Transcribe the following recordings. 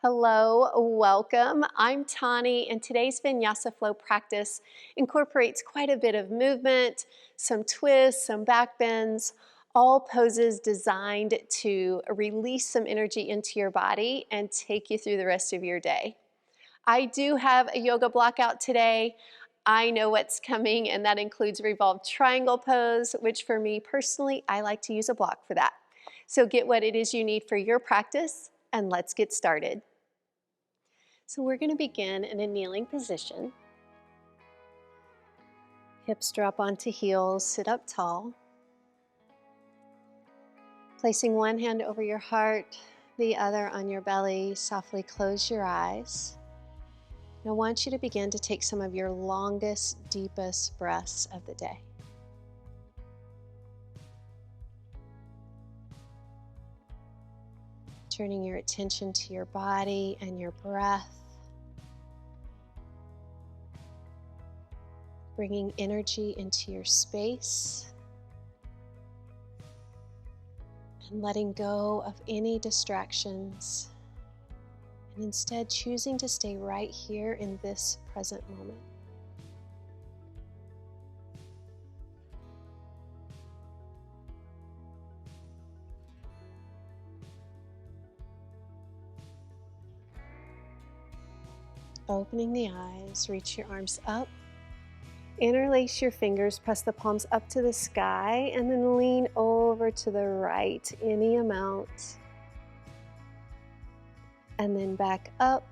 Hello, welcome. I'm Tauni, and today's Vinyasa flow practice incorporates quite a bit of movement, some twists, some back bends, all poses designed to release some energy into your body and take you through the rest of your day. I do have a yoga block out today. I know what's coming, and that includes revolved triangle pose, which for me personally, I like to use a block for that. So get what it is you need for your practice, and let's get started. So we're going to begin in a kneeling position. Hips drop onto heels, sit up tall. Placing one hand over your heart, the other on your belly, softly close your eyes. I want you to begin to take some of your longest, deepest breaths of the day. Turning your attention to your body and your breath. Bringing energy into your space. And letting go of any distractions. And instead choosing to stay right here in this present moment. Opening the eyes, reach your arms up. Interlace your fingers, press the palms up to the sky, and then lean over to the right, any amount. And then back up.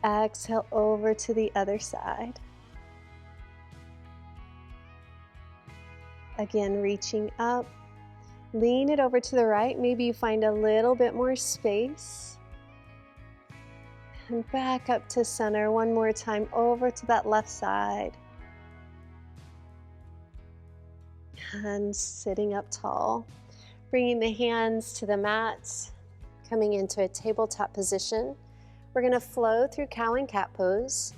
Exhale over to the other side. Again, reaching up. Lean it over to the right. Maybe you find a little bit more space. And back up to center one more time, over to that left side. And sitting up tall. Bringing the hands to the mat, coming into a tabletop position. We're going to flow through cow and cat pose.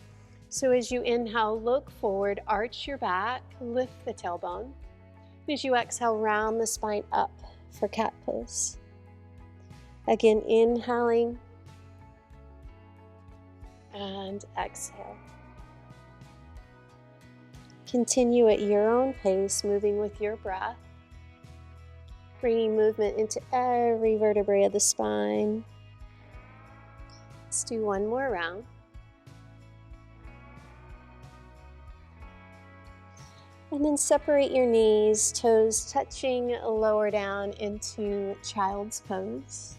So as you inhale, look forward, arch your back, lift the tailbone. As you exhale, round the spine up for cat pose. Again, inhaling. And exhale. Continue at your own pace, moving with your breath. Bringing movement into every vertebrae of the spine. Let's do one more round. And then separate your knees, toes touching, lower down into child's pose.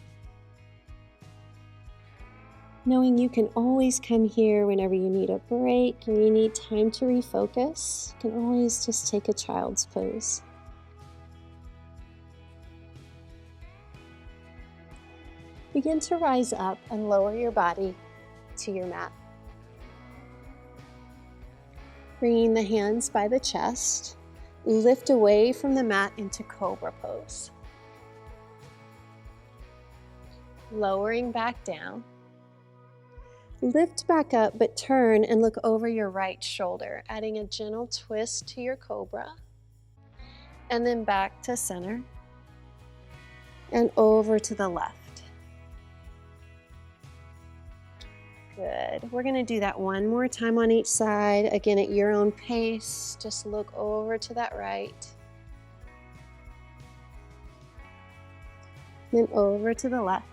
Knowing you can always come here whenever you need a break and you need time to refocus, you can always just take a child's pose. Begin to rise up and lower your body to your mat. Bringing the hands by the chest, lift away from the mat into cobra pose. Lowering back down. Lift back up, but turn and look over your right shoulder, adding a gentle twist to your cobra. And then back to center. And over to the left. Good. We're going to do that one more time on each side. Again, at your own pace. Just look over to that right. Then over to the left.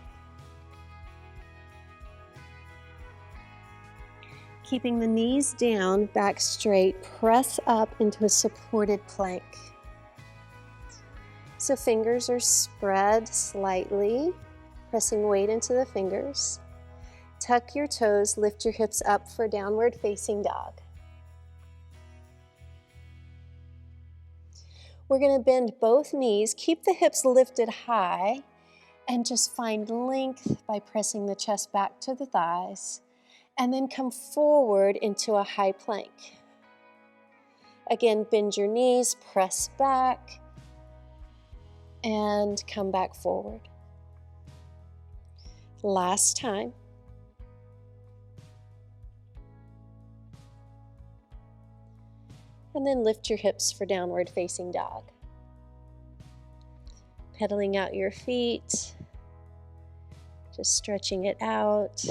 Keeping the knees down, back straight, press up into a supported plank. So fingers are spread slightly, pressing weight into the fingers. Tuck your toes, lift your hips up for downward facing dog. We're going to bend both knees, keep the hips lifted high, and just find length by pressing the chest back to the thighs. And then come forward into a high plank. Again, bend your knees, press back, and come back forward. Last time. And then lift your hips for downward facing dog. Pedaling out your feet. Just stretching it out.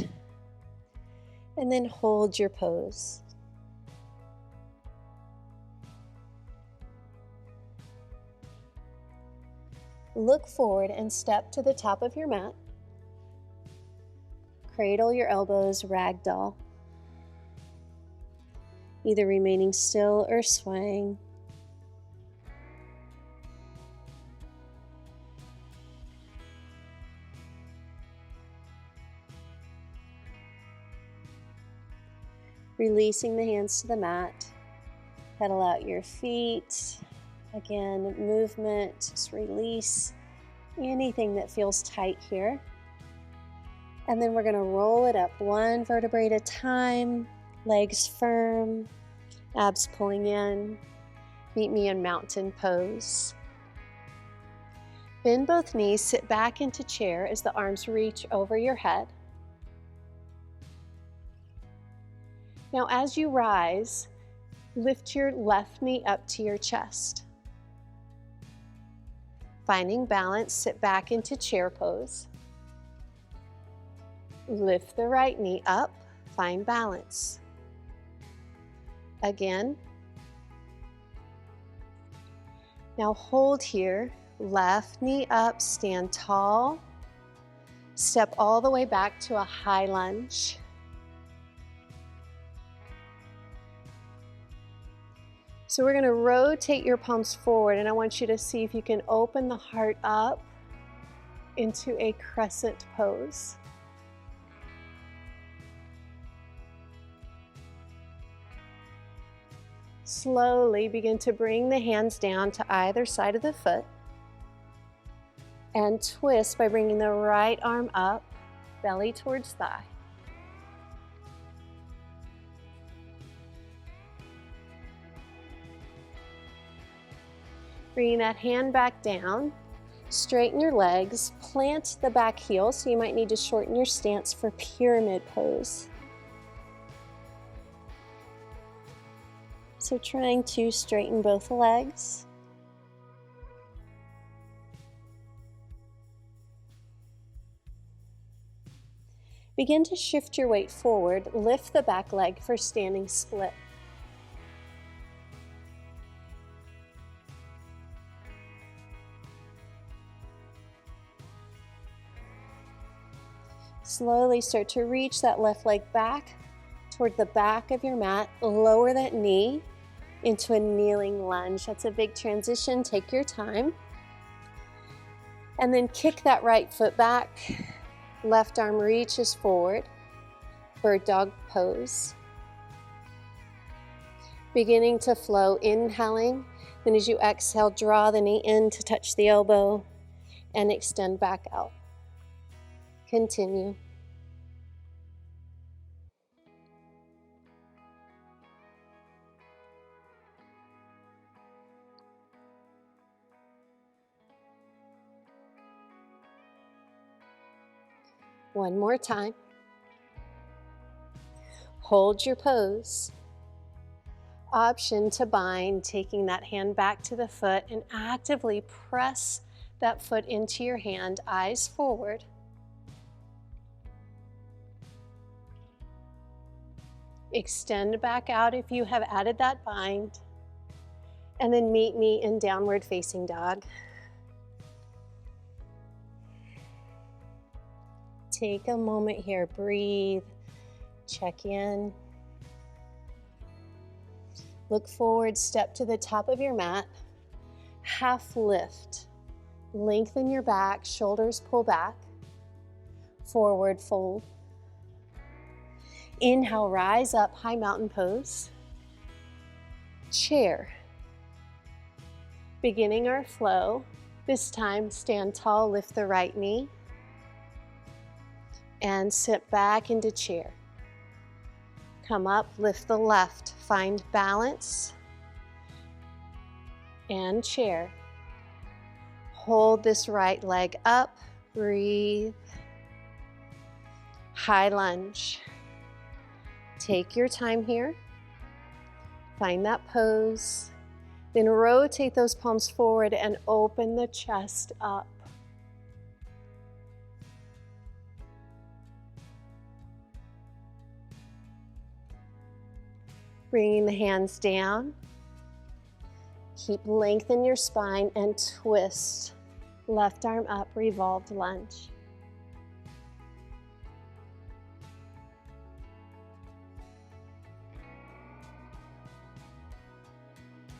And then hold your pose. Look forward and step to the top of your mat. Cradle your elbows, ragdoll. Either remaining still or swaying. Releasing the hands to the mat. Pedal out your feet. Again, movement, just release anything that feels tight here. And then we're going to roll it up one vertebrae at a time, legs firm, abs pulling in. Meet me in mountain pose. Bend both knees, sit back into chair as the arms reach over your head. Now as you rise, lift your left knee up to your chest. Finding balance, sit back into chair pose. Lift the right knee up, find balance. Again. Now hold here, left knee up, stand tall. Step all the way back to a high lunge. So we're going to rotate your palms forward, and I want you to see if you can open the heart up into a crescent pose. Slowly begin to bring the hands down to either side of the foot and twist by bringing the right arm up, belly towards thigh. Bringing that hand back down, straighten your legs, plant the back heel, so you might need to shorten your stance for pyramid pose. So trying to straighten both legs. Begin to shift your weight forward, lift the back leg for standing split. Slowly start to reach that left leg back toward the back of your mat. Lower that knee into a kneeling lunge. That's a big transition. Take your time. And then kick that right foot back. Left arm reaches forward. Bird dog pose. Beginning to flow, inhaling. Then as you exhale, draw the knee in to touch the elbow and extend back out. Continue. One more time. Hold your pose. Option to bind, taking that hand back to the foot and actively press that foot into your hand, eyes forward. Extend back out if you have added that bind. And then meet me in downward facing dog. Take a moment here, breathe, check in. Look forward, step to the top of your mat, half lift. Lengthen your back, shoulders pull back, forward fold. Inhale, rise up, high mountain pose. Chair. Beginning our flow, this time stand tall, lift the right knee. And sit back into chair. Come up, lift the left, find balance. And chair. Hold this right leg up, breathe. High lunge. Take your time here. Find that pose. Then rotate those palms forward and open the chest up. Bringing the hands down. Keep length in your spine and twist. Left arm up, revolved lunge.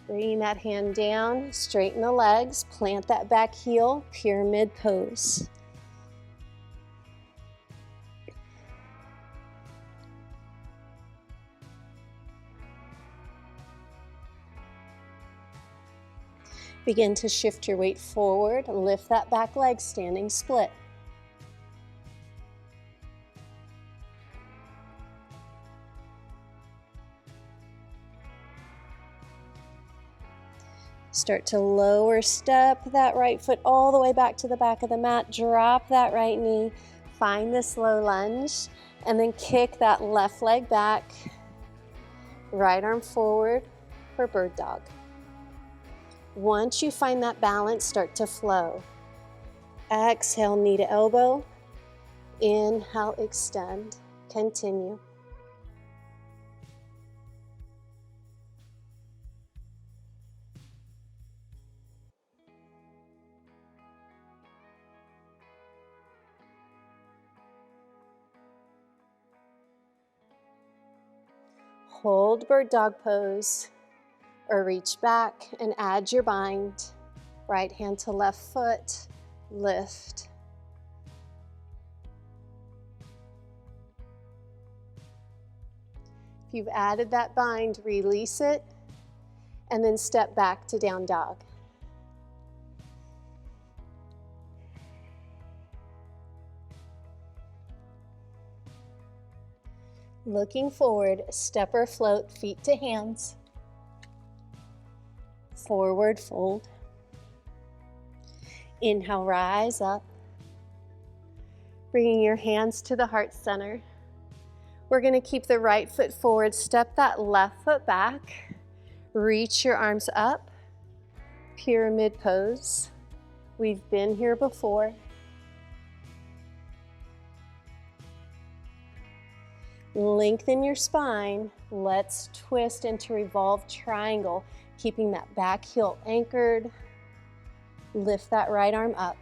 Bringing that hand down, straighten the legs, plant that back heel, pyramid pose. Begin to shift your weight forward, lift that back leg, standing split. Start to lower step that right foot all the way back to the back of the mat. Drop that right knee. Find this low lunge. And then kick that left leg back. Right arm forward for bird dog. Once you find that balance, start to flow. Exhale, knee to elbow. Inhale, extend. Continue. Hold bird dog pose, or reach back and add your bind. Right hand to left foot, lift. If you've added that bind, release it, and then step back to down dog. Looking forward, step or float, feet to hands. Forward fold. Inhale, rise up. Bringing your hands to the heart center. We're going to keep the right foot forward, step that left foot back. Reach your arms up. Pyramid pose. We've been here before. Lengthen your spine. Let's twist into revolved triangle, keeping that back heel anchored. Lift that right arm up.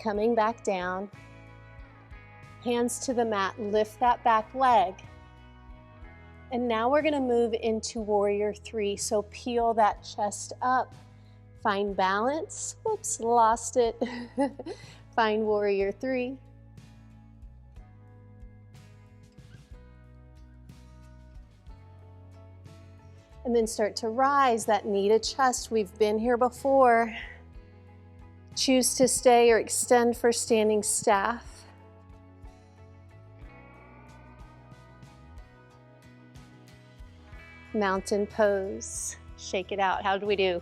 Coming back down. Hands to the mat, lift that back leg. And now we're going to move into warrior three. So peel that chest up. Find balance. Whoops, lost it. Find warrior three. And then start to rise, that knee to chest. We've been here before. Choose to stay or extend for standing staff. Mountain pose. Shake it out. How do we do?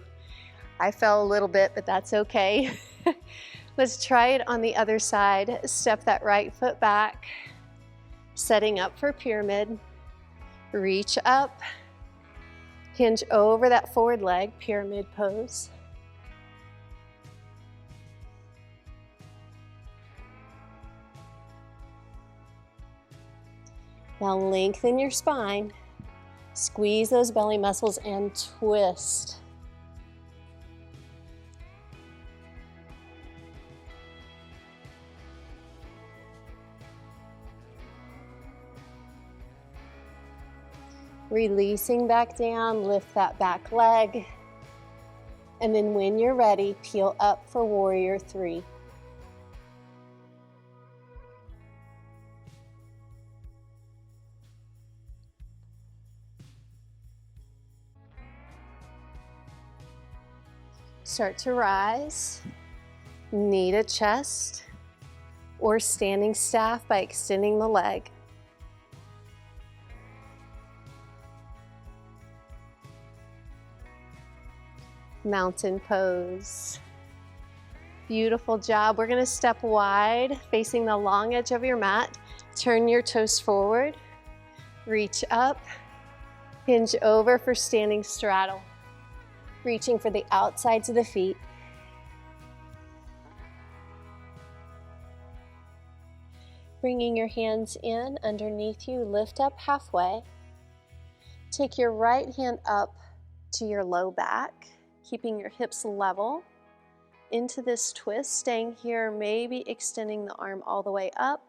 I fell a little bit, but that's okay. Let's try it on the other side. Step that right foot back. Setting up for pyramid. Reach up. Hinge over that forward leg, pyramid pose. Now lengthen your spine. Squeeze those belly muscles and twist. Releasing back down, lift that back leg. And then when you're ready, peel up for warrior three. Start to rise, knee to chest, or standing staff by extending the leg. Mountain pose. Beautiful job. We're going to step wide, facing the long edge of your mat. Turn your toes forward, reach up, hinge over for standing straddle. Reaching for the outsides of the feet. Bringing your hands in underneath you, lift up halfway. Take your right hand up to your low back, keeping your hips level into this twist, staying here, maybe extending the arm all the way up.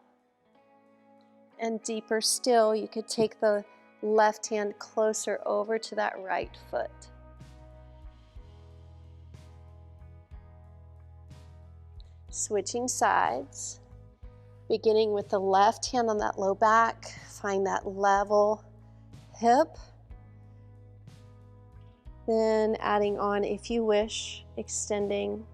And deeper still, you could take the left hand closer over to that right foot. Switching sides, beginning with the left hand on that low back, find that level hip. Then adding on, if you wish, extending.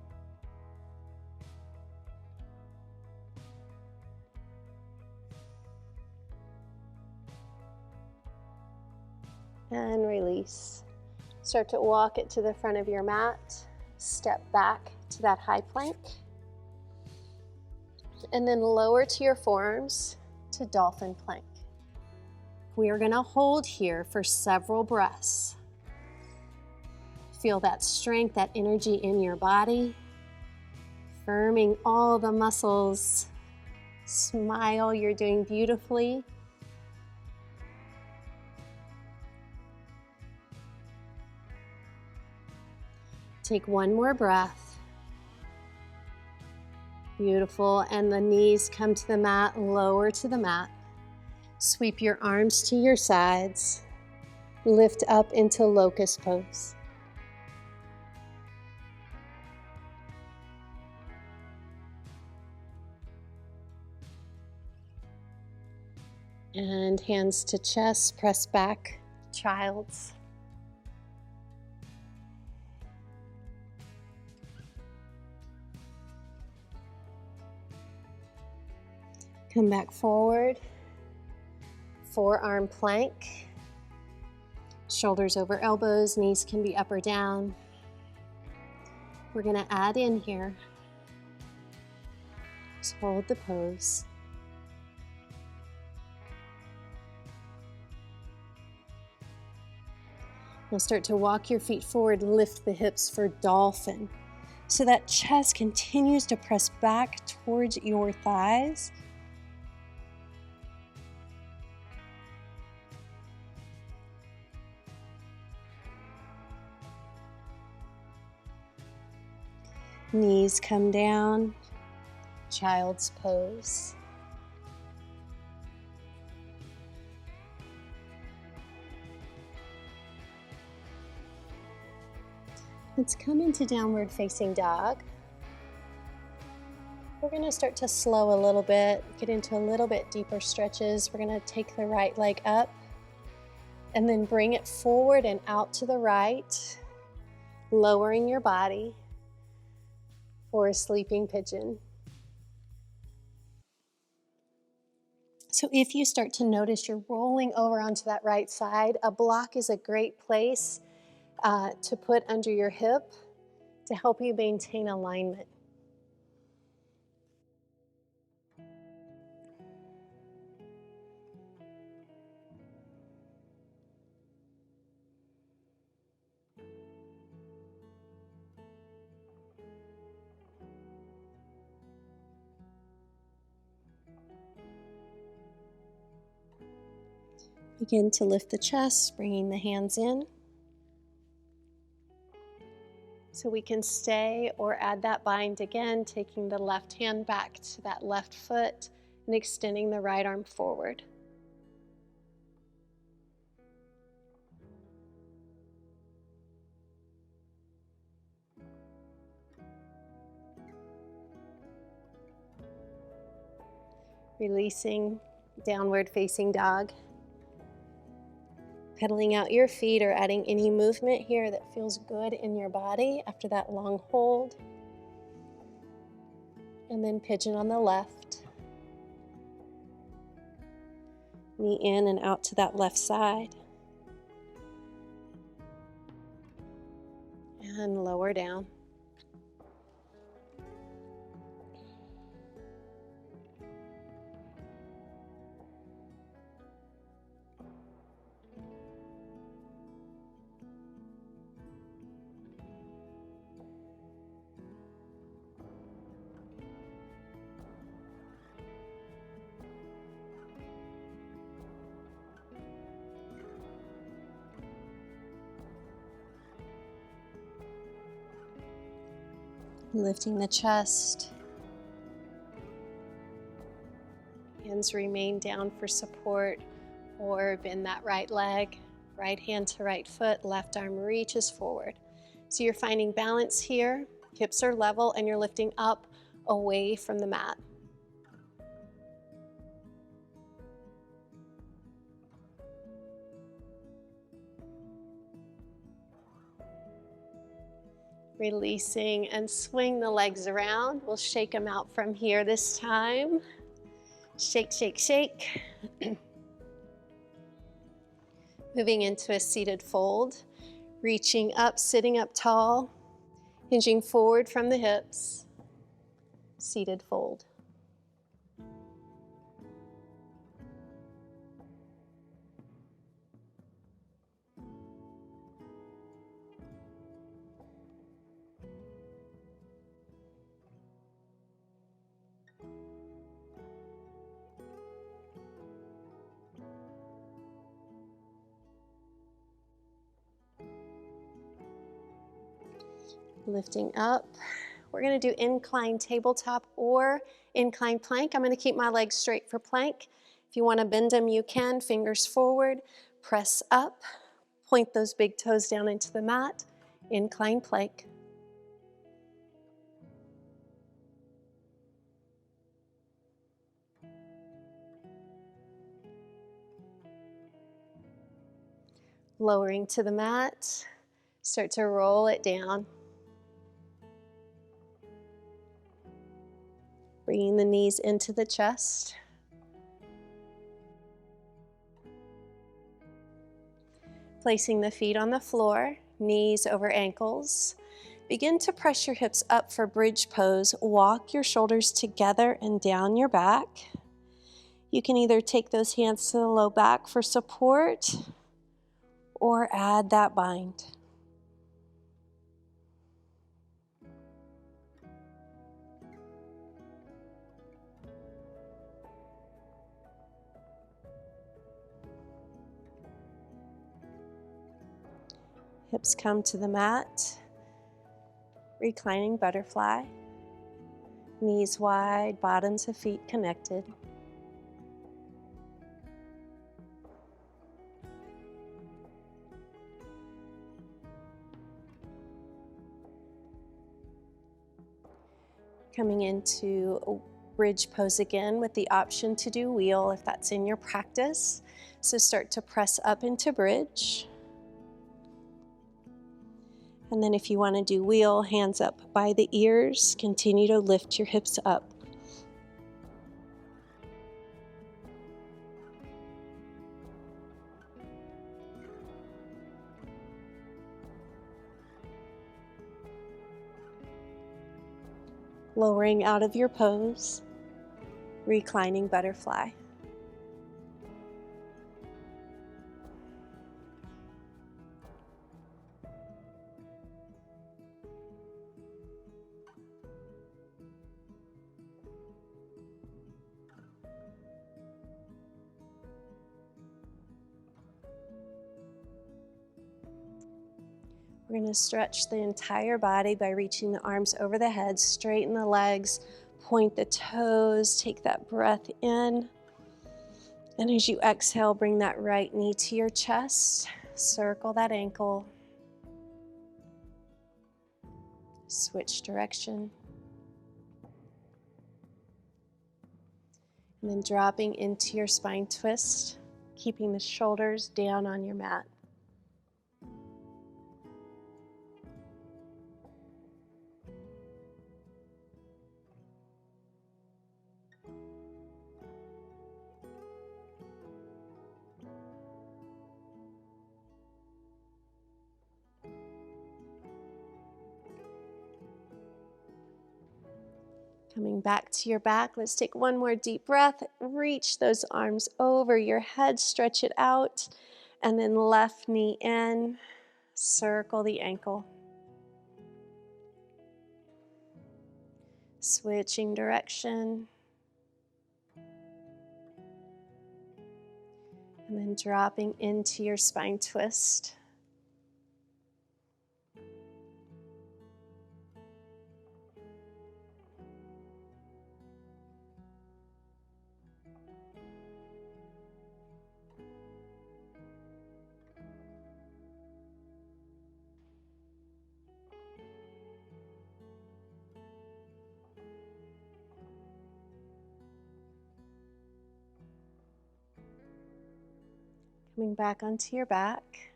And release. Start to walk it to the front of your mat. Step back to that high plank. And then lower to your forearms to dolphin plank. We are going to hold here for several breaths. Feel that strength, that energy in your body, firming all the muscles. Smile, you're doing beautifully. Take one more breath. Beautiful, and the knees come to the mat, lower to the mat. Sweep your arms to your sides. Lift up into locust pose. And hands to chest, press back, child's. Come back forward, forearm plank, shoulders over elbows, knees can be up or down. We're going to add in here, just hold the pose. Now start to walk your feet forward, lift the hips for dolphin. So that chest continues to press back towards your thighs. Knees come down, child's pose. Let's come into downward facing dog. We're going to start to slow a little bit, get into a little bit deeper stretches. We're going to take the right leg up and then bring it forward and out to the right, lowering your body for a sleeping pigeon. So if you start to notice you're rolling over onto that right side, a block is a great place to put under your hip to help you maintain alignment. Begin to lift the chest, bringing the hands in. So we can stay or add that bind again, taking the left hand back to that left foot and extending the right arm forward. Releasing downward facing dog. Pedaling out your feet or adding any movement here that feels good in your body after that long hold. And then pigeon on the left. Knee in and out to that left side. And lower down. Lifting the chest. Hands remain down for support, or bend that right leg. Right hand to right foot, left arm reaches forward. So you're finding balance here. Hips are level and you're lifting up away from the mat. Releasing and swing the legs around. We'll shake them out from here this time. Shake, shake, shake. Moving into a seated fold. Reaching up, sitting up tall. Hinging forward from the hips. Seated fold. Lifting up. We're going to do incline tabletop or incline plank. I'm going to keep my legs straight for plank. If you want to bend them, you can. Fingers forward, press up, point those big toes down into the mat. Incline plank. Lowering to the mat, start to roll it down. Bringing the knees into the chest. Placing the feet on the floor, knees over ankles. Begin to press your hips up for bridge pose. Walk your shoulders together and down your back. You can either take those hands to the low back for support or add that bind. Hips come to the mat. Reclining butterfly. Knees wide, bottoms of feet connected. Coming into a bridge pose again with the option to do wheel if that's in your practice. So start to press up into bridge. And then if you want to do wheel, hands up by the ears, continue to lift your hips up. Lowering out of your pose, reclining butterfly. We're going to stretch the entire body by reaching the arms over the head, straighten the legs, point the toes, take that breath in. And as you exhale, bring that right knee to your chest, circle that ankle, switch direction. And then dropping into your spine twist, keeping the shoulders down on your mat. Coming back to your back, let's take one more deep breath. Reach those arms over your head, stretch it out, and then left knee in, circle the ankle. Switching direction. And then dropping into your spine twist. Coming back onto your back.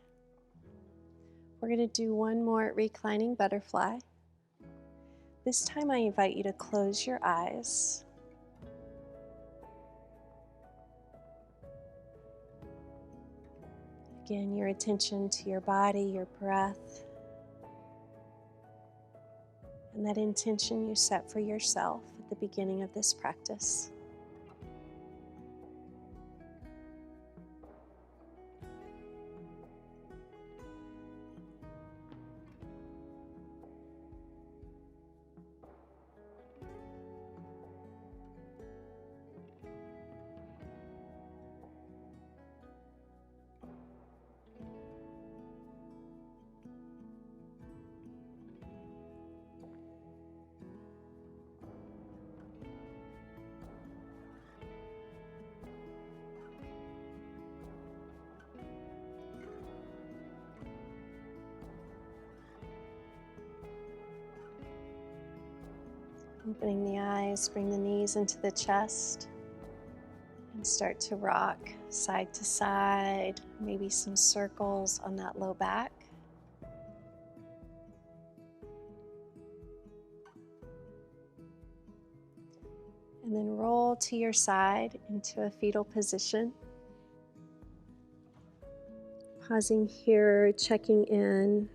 We're going to do one more reclining butterfly. This time I invite you to close your eyes. Again, your attention to your body, your breath, and that intention you set for yourself at the beginning of this practice. Opening the eyes, bring the knees into the chest, and start to rock side to side, maybe some circles on that low back. And then roll to your side into a fetal position. Pausing here, checking in,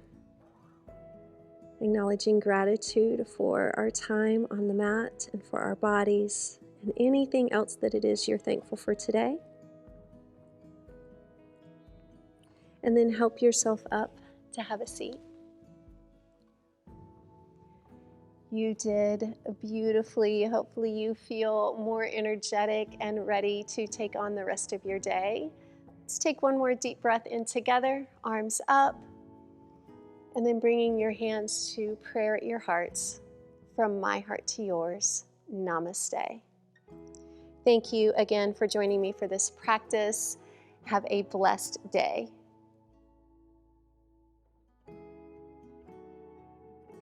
acknowledging gratitude for our time on the mat and for our bodies and anything else that it is you're thankful for today. And then help yourself up to have a seat. You did beautifully. Hopefully you feel more energetic and ready to take on the rest of your day. Let's take one more deep breath in together, arms up, and then bringing your hands to prayer at your hearts. From my heart to yours, namaste. Thank you again for joining me for this practice. Have a blessed day.